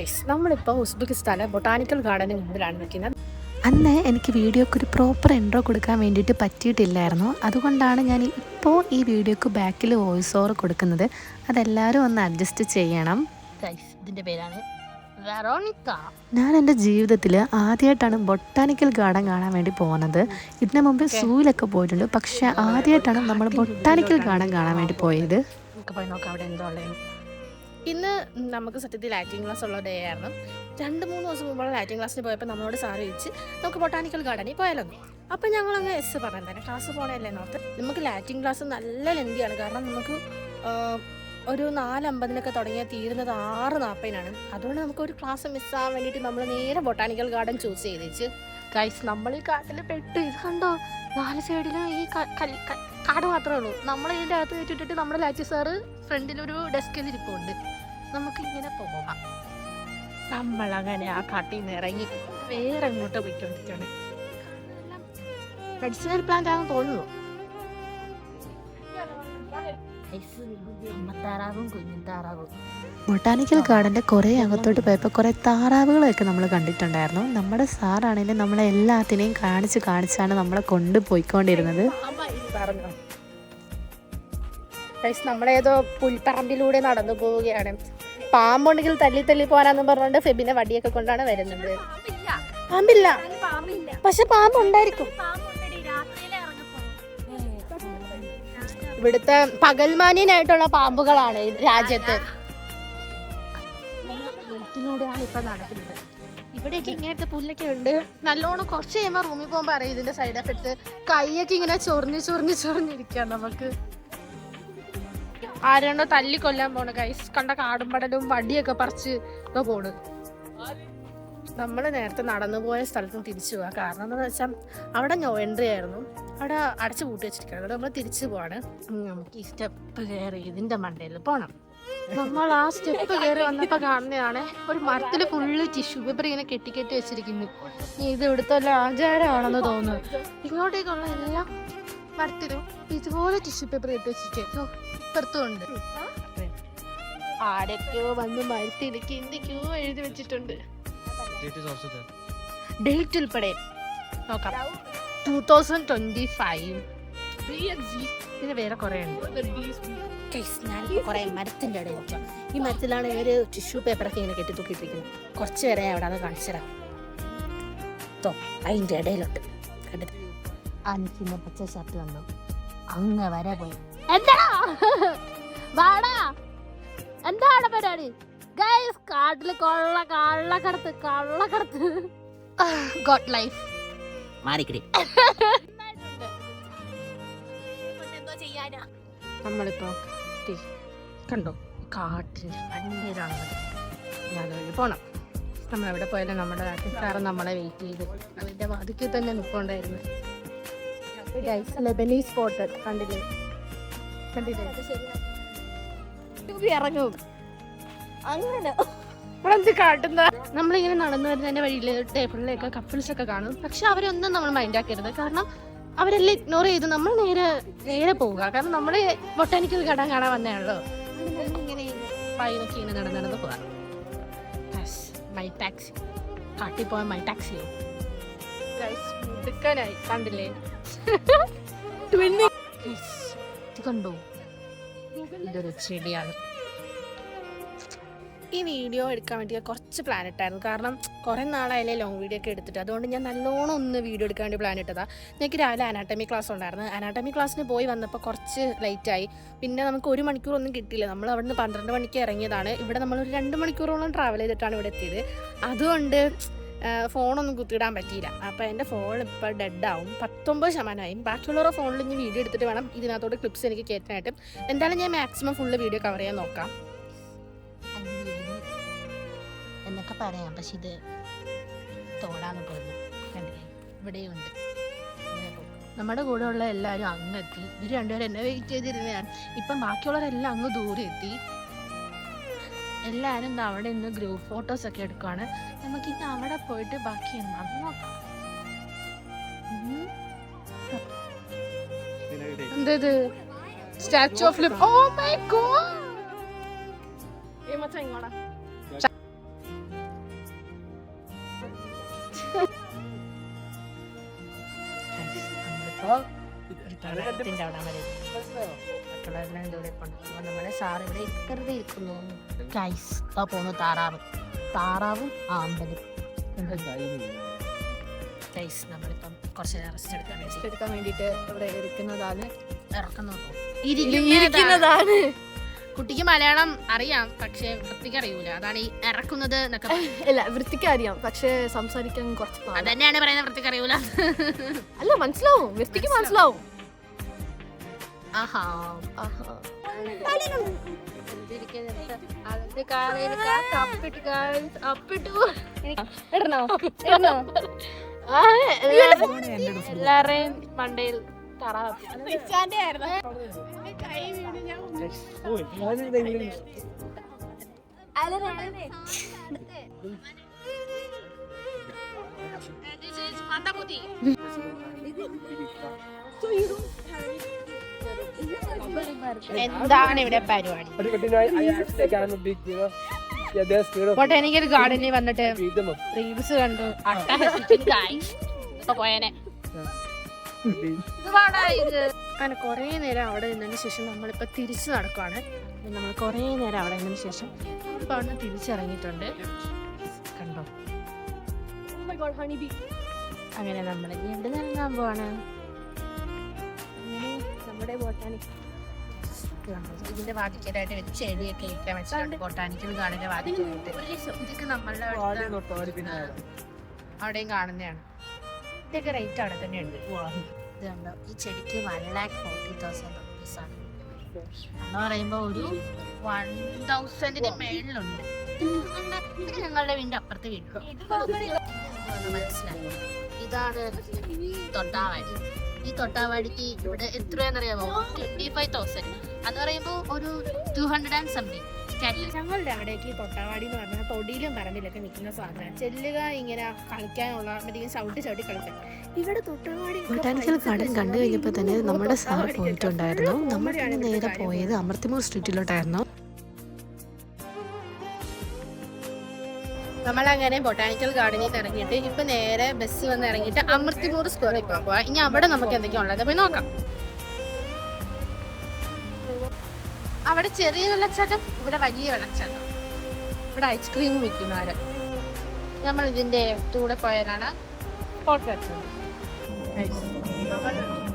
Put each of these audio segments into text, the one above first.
Guys നമ്മളിപ്പോൾ ഉസ്ബെക്കിസ്ഥാനിലെ botanical ഗാർഡന് മുമ്പിലാണ് നിൽക്കുന്നത്. അന്ന് എനിക്ക് വീഡിയോക്ക് ഒരു പ്രോപ്പർ ഇൻട്രോ കൊടുക്കാൻ വേണ്ടിയിട്ട് പറ്റിയിട്ടില്ലായിരുന്നു. അതുകൊണ്ടാണ് ഞാൻ ഇപ്പോൾ ഈ വീഡിയോക്ക് ബാക്കിൽ വോയിസ് ഓവർ കൊടുക്കുന്നത്. അതെല്ലാവരും ഒന്ന് അഡ്ജസ്റ്റ് ചെയ്യണം. ഗൈസ് ഇതിൻ്റെ പേരാണ് വെറോണിക്ക. ഞാൻ എൻ്റെ ജീവിതത്തിൽ ആദ്യമായിട്ടാണ് ബൊട്ടാനിക്കൽ ഗാർഡൻ കാണാൻ വേണ്ടി പോകുന്നത്. ഇതിനു മുമ്പ് സൂയിലൊക്കെ പോയിട്ടുണ്ട്, പക്ഷേ ആദ്യമായിട്ടാണ് നമ്മൾ ബൊട്ടാനിക്കൽ ഗാർഡൻ കാണാൻ വേണ്ടി പോയത്. നമുക്ക് പോയി നോക്കാം അവിടെ എന്തോ ഉള്ളത്. ഇന്ന് നമുക്ക് സത്യത്തിൽ ആക്ടിങ് ക്ലാസ് ഉള്ള ഡേ ആയിരുന്നു. 2-3 ദിവസം മുമ്പുള്ള ആക്ടിങ് ക്ലാസ്സിന് പോയപ്പോൾ നമ്മളോട് സാറ് ചോദിച്ച് നമുക്ക് ബൊട്ടാനിക്കൽ ഗാർഡനിൽ പോയാലോ. അപ്പം ഞങ്ങളങ്ങ് എസ് പറഞ്ഞു തന്നെ ക്ലാസ് പോകണമല്ലേ നോർത്ത്. നമുക്ക് ലാറ്റിൻ ക്ലാസ് നല്ല ലെന്തിയാണ്, കാരണം നമുക്ക് ഒരു 4:50 തുടങ്ങിയാൽ തീരുന്നത് 6:40. അതുകൊണ്ട് നമുക്കൊരു ക്ലാസ് മിസ്സാകാൻ വേണ്ടിയിട്ട് നമ്മൾ നേരെ ബൊട്ടാനിക്കൽ ഗാർഡൻ ചൂസ് ചെയ്തേച്ച്. ഗൈസ് നമ്മൾ ഈ കാട്ടിൽ പെട്ടു. ഇത് കണ്ടോ, 4 സൈഡിലും ഈ കാട് മാത്രമേ ഉള്ളൂ. നമ്മൾ ഇതിൻ്റെ അകത്ത് വെച്ചിട്ടിട്ട് നമ്മുടെ ലാച്ചി സാറ് ഫ്രണ്ടിലൊരു ഡെസ്കിൽ ഇരിപ്പുണ്ട്. നമുക്ക് ഇങ്ങനെ പോകാം. നമ്മളങ്ങനെ ആ കാട്ടിൽ നിന്ന് ഇറങ്ങി വേറെ എങ്ങോട്ട് പോയിക്കൊണ്ടിരിക്കുകയാണ്. മെഡിസിനൽ പ്ലാന്റ് ആണെന്ന് തോന്നുന്നു. അമ്മത്താറാവും കുഞ്ഞും താറാവും. ബൊട്ടാനിക്കൽ ഗാർഡൻ്റെ കുറേ അകത്തോട്ട് പോയപ്പോൾ കുറേ താറാവുകളൊക്കെ നമ്മൾ കണ്ടിട്ടുണ്ടായിരുന്നു. നമ്മുടെ സാറാണെങ്കിലും നമ്മളെ എല്ലാത്തിനെയും കാണിച്ചാണ് നമ്മളെ കൊണ്ടുപോയിക്കൊണ്ടിരുന്നത്. നമ്മളേതോ പുൽപ്പറമ്പിലൂടെ നടന്നു പോവുകയാണ്. പാമ്പുണ്ടെങ്കിൽ തല്ലി പോരാന്ന് പറഞ്ഞുകൊണ്ട് ഫെബിനെ വടിയൊക്കെ കൊണ്ടാണ് വരുന്നത്. പാമ്പില്ല, പക്ഷെ പാമ്പുണ്ടായിരിക്കും. ഇവിടുത്തെ പകൽമാന്യനായിട്ടുള്ള പാമ്പുകളാണ് രാജ്യത്ത്. വീട്ടിലൂടെയാണ് ഇപ്പൊ നടക്കുന്നത്. ഇവിടെയൊക്കെ ഇങ്ങനത്തെ പുല്ലൊക്കെ ഉണ്ട്. നല്ലോണം കുറച്ച് കഴിയുമ്പോൾ റൂമിൽ പോകുമ്പോൾ അറിയാം ഇതിന്റെ സൈഡ് എഫക്ട്. കൈയൊക്കെ ഇങ്ങനെ ചൊറിഞ്ഞിരിക്കാം. നമുക്ക് ആരാണ്ടോ തല്ലിക്കൊല്ലാൻ പോണ ഗൈസ്. കണ്ട കാടും പടലും വടിയൊക്കെ പറിച്ച് ഒക്കെ പോണ്. നമ്മൾ നേരത്തെ നടന്നു പോയ സ്ഥലത്ത് തിരിച്ചു പോവാ. കാരണം എന്താണെന്ന് വെച്ചാൽ അവിടെ നോ എൻട്രി ആയിരുന്നു, അവിടെ അടച്ചു പൂട്ടി വെച്ചിരിക്കുകയാണ്. അവിടെ നമ്മൾ തിരിച്ചു പോവാണ്. നമുക്ക് ഈ സ്റ്റെപ്പ് കയറി ഇതിന്റെ മണ്ടയിൽ പോകണം. നമ്മൾ ആ സ്റ്റെപ്പ് കയറി വന്നപ്പോൾ കാണുന്നതാണ് ഒരു മരത്തിൽ ഫുള്ള് ടിഷ്യൂ പേപ്പർ ഇങ്ങനെ കെട്ടി വെച്ചിരിക്കുന്നു. ഇത് ഇവിടുത്തെ ആചാരമാണെന്ന് തോന്നുന്നു. ഇങ്ങോട്ടേക്കുള്ള എല്ലാം മരത്തിലും ഇതുപോലെ ടിഷ്യൂ പേപ്പർ കെട്ടി വെച്ചിട്ട് ഇപ്പുറത്തുണ്ട്. ആരൊക്കെയോ വന്ന് മരത്തിലേക്ക് എന്തൊക്കെയോ എഴുതി വെച്ചിട്ടുണ്ട്. ഡേറ്റ് ഉൾപ്പെടെ നോക്കാം. 2025. പിന്നെ വേറെ കുറെ ഉണ്ട്. ഞാൻ കുറെ മരത്തിന്റെ ഇടയിൽ വെക്കാം. ഈ മരത്തിലാണ് ഒരു ടിഷ്യൂ പേപ്പറൊക്കെ ഇങ്ങനെ കെട്ടി തൂക്കിയിട്ടിരിക്കുന്നത്. കുറച്ച് പേരെ അവിടെ അത് കാണിച്ചുതരാം. അതിന്റെ ഇടയിലുണ്ട് കണ്ടിട്ട് അനിക്കുന്ന പച്ച ഷർട്ട് വന്നു അങ്ങ് വരെ പോയി. എന്താടാ എന്താണ് പരിപാടി? ഗൈസ് കാട്ടില് കള്ളക്കടത്ത് ഗോഡ് ലൈഫ് മാറിക്കടി. നമ്മളിപ്പോ കണ്ടോ കാട്ടിൽ ഭയങ്കരാണത്. ഞാൻ വഴി പോണം. നമ്മളെവിടെ പോയാലും നമ്മുടെ കാറ് നമ്മളെ വെയിറ്റ് ചെയ്ത് അതിന്റെ വാതിക്കൽ തന്നെ നിൽപ്പുണ്ടായിരുന്നു. ലെബനീസ് സ്പോട്ട് കണ്ടില്ലേ ഇറങ്ങും അങ്ങനെ കാട്ടുന്ന. നമ്മളിങ്ങനെ നടന്നു വരുന്നതിന്റെ വഴിയിൽ ടേബിളിലൊക്കെ കപ്പിൾസ് ഒക്കെ കാണും. പക്ഷെ അവരൊന്നും നമ്മൾ മൈൻഡ് ആക്കരുത്, കാരണം അവരെല്ലാം ഇഗ്നോർ ചെയ്ത് നമ്മൾ നേരെ പോവുക. കാരണം നമ്മള് ബൊട്ടാനിക്കൽ ഗാർഡൻ കാണാൻ വന്നതാണല്ലോ. ഇങ്ങനെ പൈനൊക്കെ ഇങ്ങനെ നടന്നു പോവാം. മൈ ടാക്സി കാട്ടിൽ പോയ മൈ ടാക്സി എടുക്കാനായി കണ്ടില്ലേ. ഇത് കണ്ടോ, ഇതൊരു ചെടിയാണ്. ഈ വീഡിയോ എടുക്കാൻ വേണ്ടി കുറച്ച് പ്ലാൻ ഇട്ടായിരുന്നു, കാരണം കുറേ നാളായാലേ ലോങ് വീഡിയോ ഒക്കെ എടുത്തിട്ട്. അതുകൊണ്ട് ഞാൻ നല്ലോണം ഒന്ന് വീഡിയോ എടുക്കാൻ വേണ്ടി പ്ലാൻ ഇട്ടതാണ്. എനിക്ക് രാവിലെ അനാട്ടമി ക്ലാസ് ഉണ്ടായിരുന്നു. അനാട്ടമി ക്ലാസ്സിന് പോയി വന്നപ്പോൾ കുറച്ച് ലേറ്റായി. പിന്നെ നമുക്ക് 1 മണിക്കൂറൊന്നും കിട്ടിയില്ല. നമ്മൾ അവിടെ നിന്ന് 12 മണിക്ക് ഇറങ്ങിയതാണ്. ഇവിടെ നമ്മളൊരു 2 മണിക്കൂറോളം ട്രാവൽ ചെയ്തിട്ടാണ് ഇവിടെ എത്തിയത്. അതുകൊണ്ട് ഫോണൊന്നും കുത്തിയിടാൻ പറ്റിയില്ല. അപ്പോൾ എൻ്റെ ഫോൺ ഇപ്പോൾ ഡെഡാവും. 19% ബാക്കിയുള്ളവരുടെ ഫോണിൽ ഇനി വീഡിയോ എടുത്തിട്ട് വേണം ഇതിനകത്തോട് ക്ലിപ്സ് എനിക്ക് കയറ്റാനായിട്ട്. എന്തായാലും ഞാൻ മാക്സിമം ഫുള്ള് വീഡിയോ കവർ ചെയ്യാൻ നോക്കാം എന്നൊക്കെ പറയാം. പക്ഷെ ഇത് തോടാന്ന് പോകുന്നു കണ്ടില്ലേ, ഇവിടെയുണ്ട്. നമ്മുടെ കൂടെ ഉള്ള എല്ലാവരും അങ്ങെത്തി. ഇവർ രണ്ടുപേരും എന്നെ വെയിറ്റ് ചെയ്തിരുന്നതാണ്. ഇപ്പം ബാക്കിയുള്ളവരെല്ലാം അങ്ങ് ദൂരെ എത്തി. എല്ലാവരും അവിടെ നിന്ന് ഗ്രൂപ്പ് ഫോട്ടോസ് ഒക്കെ എടുക്കുകയാണ്. നമുക്കിന്ന് അവിടെ പോയിട്ട് ബാക്കി എന്താണെന്ന് നോക്കാം. എന്തത് Statue of Liberty. Oh my God. ടോയ്ലറ്റിന്റെ അവിടെ വരെ മറ്റുള്ളവരെല്ലാം ഇവിടെ കൊണ്ടുപോകുമ്പോൾ നമ്മുടെ സാർ ഇവിടെ വെറുതെ ഇരിക്കുന്നു. ഗൈസ് ആ പോന്നു താറാവും ആമ്പലും. ഗൈസ് നമ്മളിപ്പം കുറച്ച് റെസ്റ്റ് എടുക്കാൻ വേണ്ടിയിട്ട് ഇവിടെ ഇരിക്കുന്നതാണ്. ഇരിക്കുന്നതാണ്. കുട്ടിക്ക് മലയാളം അറിയാം, പക്ഷെ വൃത്തിക്ക് അറിയൂല. അതാണ് ഈ ഇറക്കുന്നത് എന്നൊക്കെ. അല്ല, വൃത്തിക്ക് അറിയാം, പക്ഷെ സംസാരിക്കാൻ കുറച്ച് അത് തന്നെയാണ് പറയുന്നത്, വൃത്തിക്ക് അറിയൂല. അല്ല, മനസ്സിലാവും, വൃത്തിക്ക് മനസ്സിലാവും. എല്ലാരെയും മണ്ടയിൽ എന്താണ് ഇവിടെ പരിപാടി? ബൊട്ടാനിക്കൽ ഗാർഡനിൽ വന്നിട്ട് റീൽസ് കണ്ടു പോയനെ. അങ്ങനെ കുറേ നേരം അവിടെ നിന്നതിന് ശേഷം നമ്മളിപ്പോൾ തിരിച്ചു നടക്കുവാണ്. നമ്മൾ കുറേ നേരം അവിടെ നിന്നതിന് ശേഷം ഇപ്പോൾ അവിടെ നിന്ന് തിരിച്ചിറങ്ങിയിട്ടുണ്ട്. കണ്ടോ? അങ്ങനെ നമ്മൾ എവിടെ നിറങ്ങാൻ പോവാണ്. അങ്ങനെ നമ്മുടെ ബൊട്ടാനിക്കൽ ഇതിന്റെ വാതിക്കലായിട്ട് വെച്ച് ചെടിയൊക്കെ ഇരിക്കാൻ വെച്ചിട്ടുണ്ട്. ബൊട്ടാനിക്കൽ ഗാർഡന്റെ വാതിക്കലായിട്ട് ഇതൊക്കെ നമ്മളുടെ അവിടെയും കാണുന്നതാണ്. ഇതൊക്കെ റേറ്റ് അവിടെ തന്നെ ഉണ്ട്. ഇത് കണ്ടോ, ഈ ചെടിക്ക് 1,40,000 rupees ആണ്. എന്ന് പറയുമ്പോ ഒരു 1,000 മേളിലുണ്ട്. ഞങ്ങളുടെ വീടിന്റെ അപ്പുറത്തെ വീട്. മനസ്സിലായി. ഇതാണ് തൊട്ടാവാടി. ഈ തൊട്ടാവാടിക്ക് ഇവിടെ എത്രയാണെന്നറിയാമോ? 25,000. എന്ന് പറയുമ്പോ ഒരു 200 and something. ഞങ്ങളുടെ അവിടേക്ക് തൊട്ടാവാടി എന്ന് പറഞ്ഞാൽ തൊടിയിലും പറമ്പിലൊക്കെ നിൽക്കുന്ന സാധനം. ചെല്ലുക ഇങ്ങനെ കളിക്കാനുള്ള ചവിട്ടി കളിക്കാൻ. ഇവിടെ തൊട്ടാവാടി ബൊട്ടാനിക്കൽ ഗാർഡൻ കണ്ടു കഴിഞ്ഞപ്പോൾ തന്നെ നമ്മുടെ സാർ പോയിട്ടുണ്ടായിരുന്നു. നമ്മൾ നേരെ പോയത് അമൃത്തിമൂർ സ്ട്രീറ്റിലോട്ടായിരുന്നു. നമ്മളങ്ങനെ ബൊട്ടാനിക്കൽ ഗാർഡനിൽ നിന്ന് ഇറങ്ങിയിട്ട് ഇപ്പൊ നേരെ ബസ് വന്ന് ഇറങ്ങിയിട്ട് അമൃത്തിമൂർ സ്ക്വയറിൽ പോവാ. ഇനി അവിടെ നമുക്ക് എന്തൊക്കെയാണുള്ളത് പോയി നോക്കാം. അവിടെ ചെറിയ വെള്ളച്ചാട്ടം, ഇവിടെ വലിയ വെള്ളച്ചാട്ടം. ഇവിടെ ഐസ്ക്രീം വിൽക്കുന്നവര്. നമ്മൾ ഇതിന്റെ കൂടെ പോയാലാണ് ഫോട്ടോ എടുത്തത്.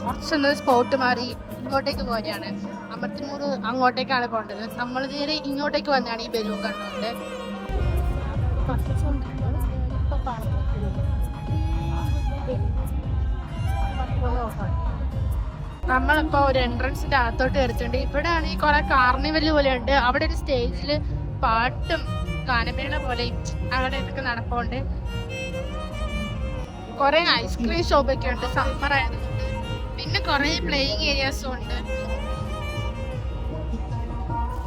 കുറച്ചൊന്ന് സ്പോട്ട് മാറി ഇങ്ങോട്ടേക്ക് പോലെയാണ്. അമൃത്തിമൂർ അങ്ങോട്ടേക്കാണ് പോകേണ്ടത്. നമ്മൾ നേരെ ഇങ്ങോട്ടേക്ക് വന്നാണ് ഈ ബലൂൺ കണ്ടുകൊണ്ട്. നമ്മളിപ്പോ ഒരു എൻട്രൻസിന്റെ അകത്തോട്ട് കയറിയിട്ടുണ്ട്. ഇവിടെ ആണെങ്കിൽ കുറെ കാർണിവല് പോലെ ഉണ്ട്. അവിടെ ഒരു സ്റ്റേജില് പാട്ടും ഗാനമേള പോലെയും അവിടെ ഇതൊക്കെ നടപ്പുണ്ട്. കുറെ ഐസ്ക്രീം ഷോപ്പൊക്കെ ഉണ്ട് സമ്മർ ആയതുകൊണ്ട്. പിന്നെ കുറെ പ്ലേയിങ് ഏരിയാസും ഉണ്ട്.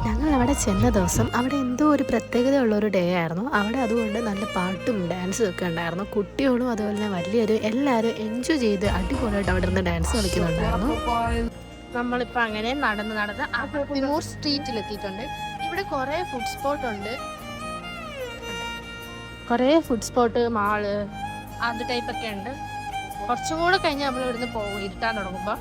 ഞങ്ങൾ അവിടെ ചെന്ന ദിവസം അവിടെ എന്തോ ഒരു പ്രത്യേകതയുള്ളൊരു ഡേ ആയിരുന്നു. അവിടെ അതുകൊണ്ട് നല്ല പാട്ടും ഡാൻസും ഒക്കെ ഉണ്ടായിരുന്നു. കുട്ടികളും അതുപോലെ തന്നെ വലിയൊരു എല്ലാവരും എൻജോയ് ചെയ്ത് അടിപൊളിയായിട്ട് അവിടെ ഇരുന്ന് ഡാൻസ് കളിക്കുന്നുണ്ടായിരുന്നു. നമ്മളിപ്പോൾ അങ്ങനെ നടന്ന് അമൃത്തിമൂർ സ്ട്രീറ്റിലെത്തിയിട്ടുണ്ട്. ഇവിടെ കുറേ ഫുഡ് സ്പോട്ട് ഉണ്ട്. കുറേ ഫുഡ് സ്പോട്ട്, മാള്, അത് ടൈപ്പൊക്കെ ഉണ്ട്. കുറച്ചും കൂടെ കഴിഞ്ഞ് നമ്മൾ ഇവിടുന്ന് പോകും ഇരുട്ടാൻ തുടങ്ങുമ്പോൾ.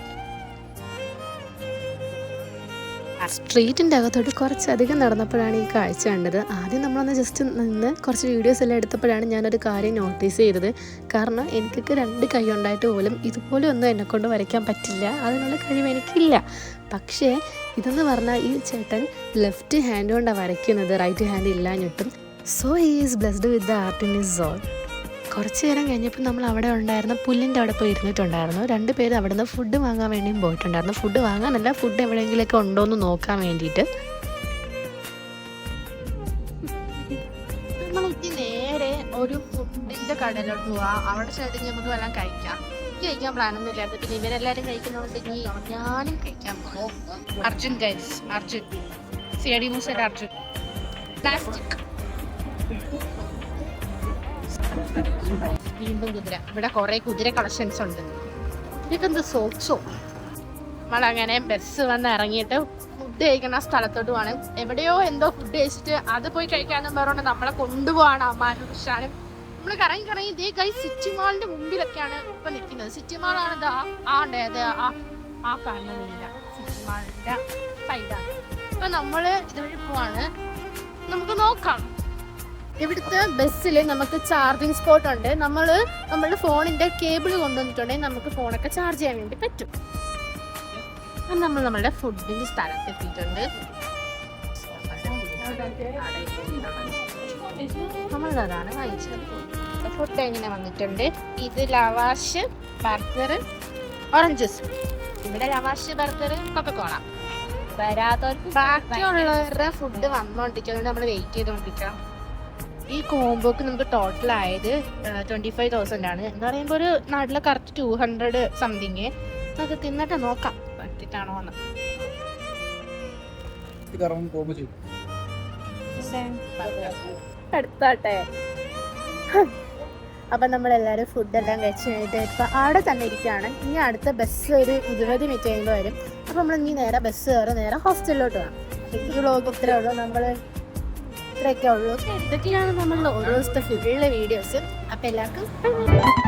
സ്ട്രീറ്റിൻ്റെ അകത്തോട്ട് കുറച്ചധികം നടന്നപ്പോഴാണ് ഈ കാഴ്ച കണ്ടത്. ആദ്യം നമ്മളൊന്ന് ജസ്റ്റ് നിന്ന് കുറച്ച് വീഡിയോസ് എല്ലാം എടുത്തപ്പോഴാണ് ഞാനൊരു കാര്യം നോട്ടീസ് ചെയ്തത്. കാരണം എനിക്കൊക്കെ 2 കൈ ഉണ്ടായിട്ട് പോലും ഇതുപോലെ ഒന്നും എന്നെക്കൊണ്ട് വരയ്ക്കാൻ പറ്റില്ല. അതിനുള്ള കഴിവ് എനിക്കില്ല. പക്ഷേ ഇതെന്ന് പറഞ്ഞാൽ ഈ ചേട്ടൻ ലെഫ്റ്റ് ഹാൻഡ് കൊണ്ടാണ് വരയ്ക്കുന്നത്, റൈറ്റ് ഹാൻഡ് ഇല്ലാഞ്ഞിട്ടും. So he is blessed with the art in his soul. കുറച്ച് നേരം കഴിഞ്ഞപ്പോൾ നമ്മൾ അവിടെ ഉണ്ടായിരുന്ന പുല്ലിൻ്റെ അവിടെ പോയി ഇരുന്നിട്ടുണ്ടായിരുന്നു. 2 പേര് അവിടെ നിന്ന് ഫുഡ് വാങ്ങാൻ വേണ്ടിയും പോയിട്ടുണ്ടായിരുന്നു. ഫുഡ് വാങ്ങാനല്ല, ഫുഡ് എവിടെയെങ്കിലുമൊക്കെ ഉണ്ടോ എന്ന് നോക്കാൻ വേണ്ടിയിട്ട്. നമ്മളിത് നേരെ ഒരു ഫുഡിന്റെ കടയിലോട്ട് പോവാ. അവിടെ ചെന്നിട്ട് നമുക്ക് വല്ലതും കഴിക്കാം. കഴിക്കാൻ പ്ലാനൊന്നും ഇല്ലാത്ത. പിന്നെ ഇവരെല്ലാരും കഴിക്കുന്നതുകൊണ്ടെങ്കിൽ ഞാനും കഴിക്കാൻ പോകും. അർജുൻ CID മൂസയുടെ അർജുൻ പ്ലാസ്റ്റിക്. വീണ്ടും കുതിര. ഇവിടെ കുറെ കുതിര കളക്ഷൻസ് ഉണ്ട്. ഇതൊക്കെ എന്ത് സോക്സോ. നമ്മളങ്ങനെ ബസ് വന്ന് ഇറങ്ങിയിട്ട് ഫുഡ് കഴിക്കുന്ന സ്ഥലത്തോട്ട് പോകണം. എവിടെയോ എന്തോ ഫുഡ് കഴിച്ചിട്ട് അത് പോയി കഴിക്കാനും പറഞ്ഞുകൊണ്ട് നമ്മളെ കൊണ്ടുപോവാണ് അമ്മാനും ഉഷാനും. നമ്മൾ കറങ്ങി കറങ്ങി ഇതേ കൈ സിറ്റി മാളിന്റെ മുമ്പിലൊക്കെയാണ് ഇപ്പൊ നിൽക്കുന്നത്. സിറ്റി മാളാണ് ഇതാ ആ കാണുന്നില്ല, സിറ്റി മാളിന്റെ സൈഡാണ്. അപ്പൊ നമ്മള് ഇതുവഴി പോവാണ്. നമുക്ക് നോക്കാം. ഇവിടുത്തെ ബസ്സിൽ നമുക്ക് ചാർജിങ് സ്പോട്ട് ഉണ്ട്. നമ്മളുടെ ഫോണിന്റെ കേബിൾ കൊണ്ടുവന്നിട്ടുണ്ടെങ്കിൽ നമുക്ക് ഫോണൊക്കെ ചാർജ് ചെയ്യാൻ വേണ്ടി പറ്റും. നമ്മൾ നമ്മളുടെ ഫുഡിന്റെ സ്ഥലത്തെത്തിയിട്ടുണ്ട്. നമ്മളതാണ് വാങ്ങിച്ചത്. ഫുഡ് എങ്ങനെ വന്നിട്ടുണ്ട്. ഇത് ലവാഷ്, ബർഗർ, ഓറഞ്ച് ജ്യൂസ്. ഇവിടെ ലവാഷ്, ബർഗർ, കൊക്കക്കോള. ബാക്കിയുള്ളവരുടെ ഫുഡ് വന്നോണ്ടിരിക്കുന്നത് നമ്മൾ വെയിറ്റ് ചെയ്തോണ്ടിരിക്കാം. ഈ കോംബോക്ക് നമുക്ക് ടോട്ടൽ ആയത് 25,000 ആണ്. എന്ന് പറയുമ്പോൾ ഒരു നാട്ടിലെ കറക്റ്റ് 200 സംതിങ്. നമുക്ക് തിന്നിട്ട് നോക്കാം പറ്റിട്ടാണോ എന്ന്. എടുത്താട്ടെ. അപ്പൊ നമ്മളെല്ലാരും ഫുഡെല്ലാം കഴിച്ച് കഴിഞ്ഞിട്ട് ഇപ്പൊ അവിടെ തന്നെ ഇരിക്കുകയാണ്. ഇനി അടുത്ത ബസ് ഒരു 20 മിനിറ്റ് കഴിയുമ്പോൾ വരും. അപ്പൊ നമ്മൾ ഇനി നേരെ ബസ് കയറി നേരെ ഹോസ്റ്റലിലോട്ട് പോകാം. ഈ വ്ലോഗ് ഇത്രേ ഉള്ളൂ. നമ്മള് ഇത്രയൊക്കെ ഉള്ളൂ. ഇതൊക്കെയാണ് നമ്മളുടെ ഓരോ ദിവസത്തെ ഫുഡിലെ വീഡിയോസ്. അപ്പൊ എല്ലാവർക്കും